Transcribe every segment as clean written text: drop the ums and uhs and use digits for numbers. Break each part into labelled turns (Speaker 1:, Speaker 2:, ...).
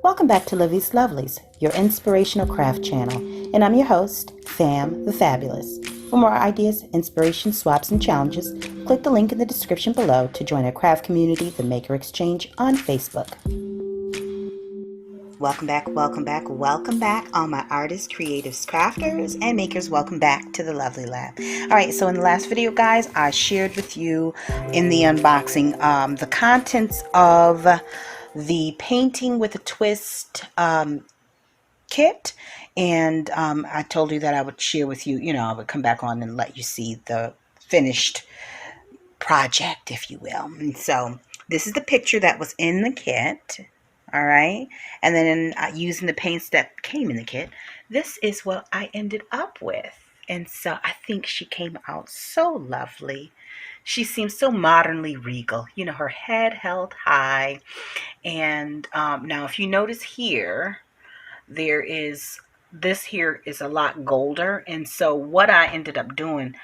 Speaker 1: Welcome back to Livie'S Lovelies, your inspirational craft channel, and I'm your host, Fam the Fabulous. For more ideas, inspiration, swaps, and challenges, click the link in the description below to join our craft community, the Maker Exchange, on Facebook. Welcome back, all my artists, creatives, crafters, and makers. Welcome back to the Lovely Lab. All right, so in the last video, guys, I shared with you in the unboxing the contents of the Painting with a Twist kit, and I told you that I would share with you, I would come back on and let you see the finished project, if you will. And so this is the picture that was in the kit. All right, and then using the paints that came in the kit, this is what I ended up with. And so I think she came out so lovely. She seems so modernly regal, her head held high. And now if you notice here, this here is a lot golder. And so what I ended up doing,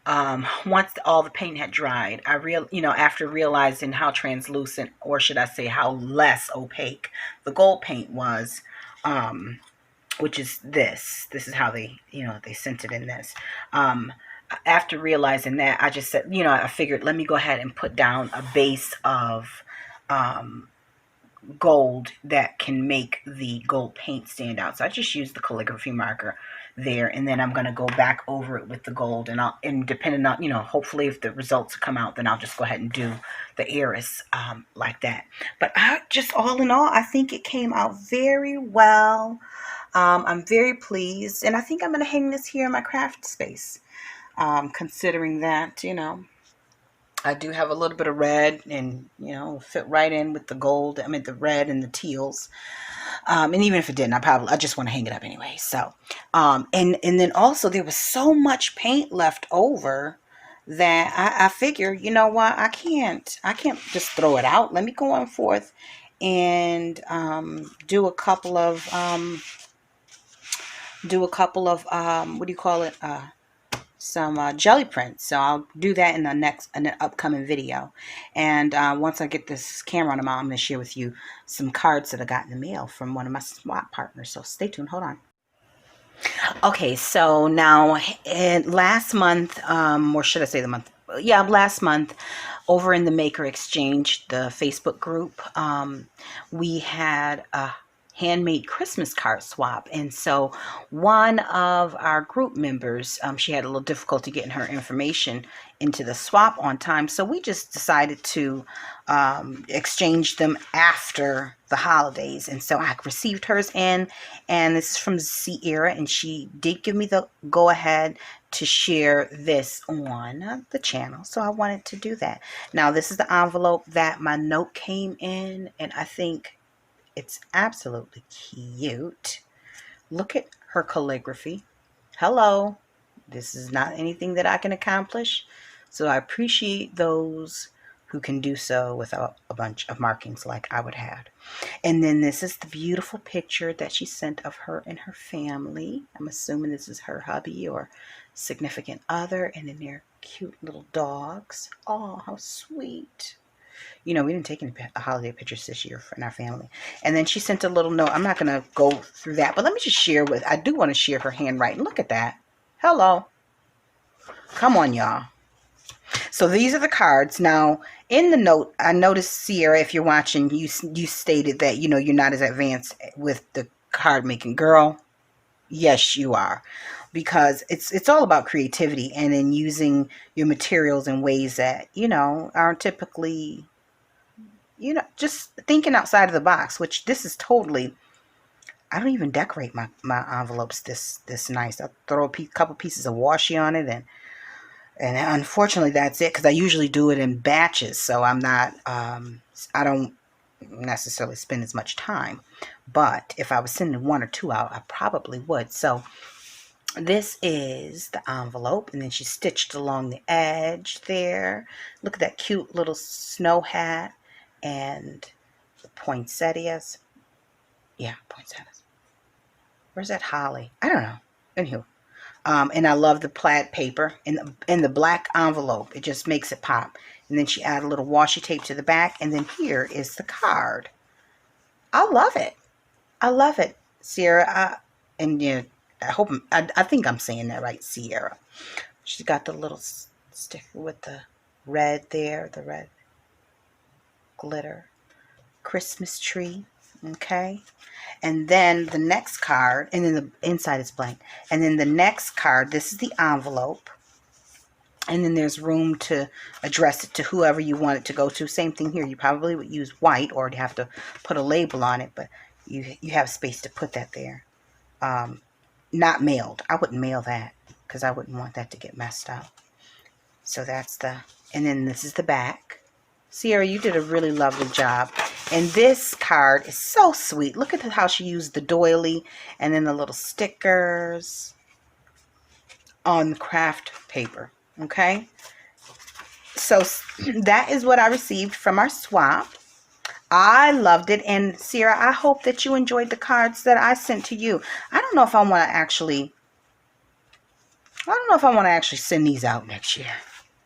Speaker 1: once all the paint had dried, after realizing how translucent, or should I say how less opaque the gold paint was, which is this is how they sent it in this. After realizing that, I just said, I figured, let me go ahead and put down a base of gold that can make the gold paint stand out. So I just used the calligraphy marker there, and then I'm going to go back over it with the gold, and depending on, hopefully if the results come out, then I'll just go ahead and do the iris like that. But all in all, I think it came out very well. I'm very pleased, and I think I'm going to hang this here in my craft space, considering that, I do have a little bit of red, and fit right in with the gold. The red and the teals. And even if it didn't, I just want to hang it up anyway. So, and then also there was so much paint left over that I figure, you know what, I can't just throw it out. Let me go on forth and do a couple of what do you call it? Some jelly prints. So I'll do that in an upcoming video. And once I get this camera on the mount, I'm going to share with you some cards that I got in the mail from one of my swap partners. So stay tuned. Hold on. Okay, so now last month, or should I say the month? Yeah, last month, over in the Maker Exchange, the Facebook group, we had a handmade Christmas card swap. And so one of our group members, she had a little difficulty getting her information into the swap on time. So we just decided to exchange them after the holidays. And so I received hers in, and this is from Siarra, and she did give me the go ahead to share this on the channel. So I wanted to do that. Now this is the envelope that my note came in, and I think it's absolutely cute. Look at her calligraphy. Hello. This is not anything that I can accomplish. So I appreciate those who can do so without a bunch of markings like I would have. And then this is the beautiful picture that she sent of her and her family. I'm assuming this is her hubby or significant other. And then their cute little dogs. Oh, how sweet. We didn't take any holiday pictures this year in our family. And then she sent a little note. I'm not going to go through that, but let me just share I do want to share her handwriting. Look at that. Hello. Come on, y'all. So these are the cards. Now, in the note, I noticed, Siarra, if you're watching, you stated that, you're not as advanced with the card making. Girl, yes, you are. Because it's all about creativity and then using your materials in ways that, aren't typically, just thinking outside of the box, which this is totally, I don't even decorate my envelopes this nice. I throw a couple pieces of washi on it, and unfortunately that's it, because I usually do it in batches, so I'm not, I don't necessarily spend as much time. But if I was sending one or two out, I probably would. So this is the envelope, and then she stitched along the edge there. Look at that cute little snow hat and the poinsettias. Yeah, poinsettias. Where's that holly? I don't know. Anywho, and I love the plaid paper in the black envelope. It just makes it pop. And then she added a little washi tape to the back, and then here is the card. I love it. I love it, Siarra. And yeah, I think I'm saying that right, Siarra. She's got the little sticker with the red there, the red glitter. Christmas tree. Okay. And then the next card, and then the inside is blank. And then the next card, this is the envelope. And then there's room to address it to whoever you want it to go to. Same thing here. You probably would use white or have to put a label on it, but you have space to put that there. Not mailed. I wouldn't mail that because I wouldn't want that to get messed up. So that's and then this is the back. Siarra, you did a really lovely job. And this card is so sweet. Look at how she used the doily and then the little stickers on the craft paper. Okay. So that is what I received from our swap. I loved it. And Siarra, I hope that you enjoyed the cards that I sent to you. I don't know if I want to actually send these out next year.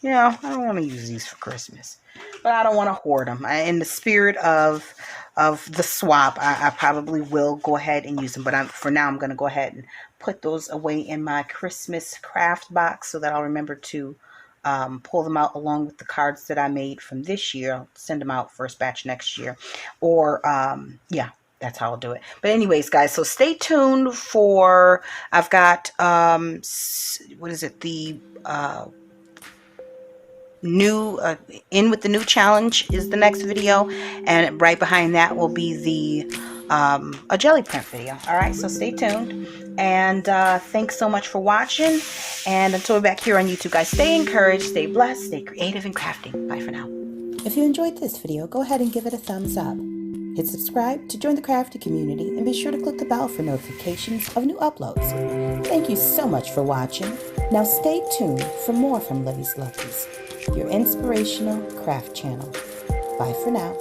Speaker 1: You know, I don't want to use these for Christmas, but I don't want to hoard them. In the spirit of the swap, I probably will go ahead and use them. But for now, I'm going to go ahead and put those away in my Christmas craft box so that I'll remember to pull them out along with the cards that I made from this year. I'll send them out first batch next year. Or, yeah. That's how I'll do it. But anyways, guys, so stay tuned for, I've got, what is it? The new, in with the new challenge is the next video. And right behind that will be the, a jelly print video. All right, so stay tuned. And thanks so much for watching. And until we're back here on YouTube, guys, stay encouraged, stay blessed, stay creative and crafting. Bye for now. If you enjoyed this video, go ahead and give it a thumbs up. Hit subscribe to join the crafty community and be sure to click the bell for notifications of new uploads. Thank you so much for watching. Now stay tuned for more from Livie'S Lovelies, your inspirational craft channel. Bye for now.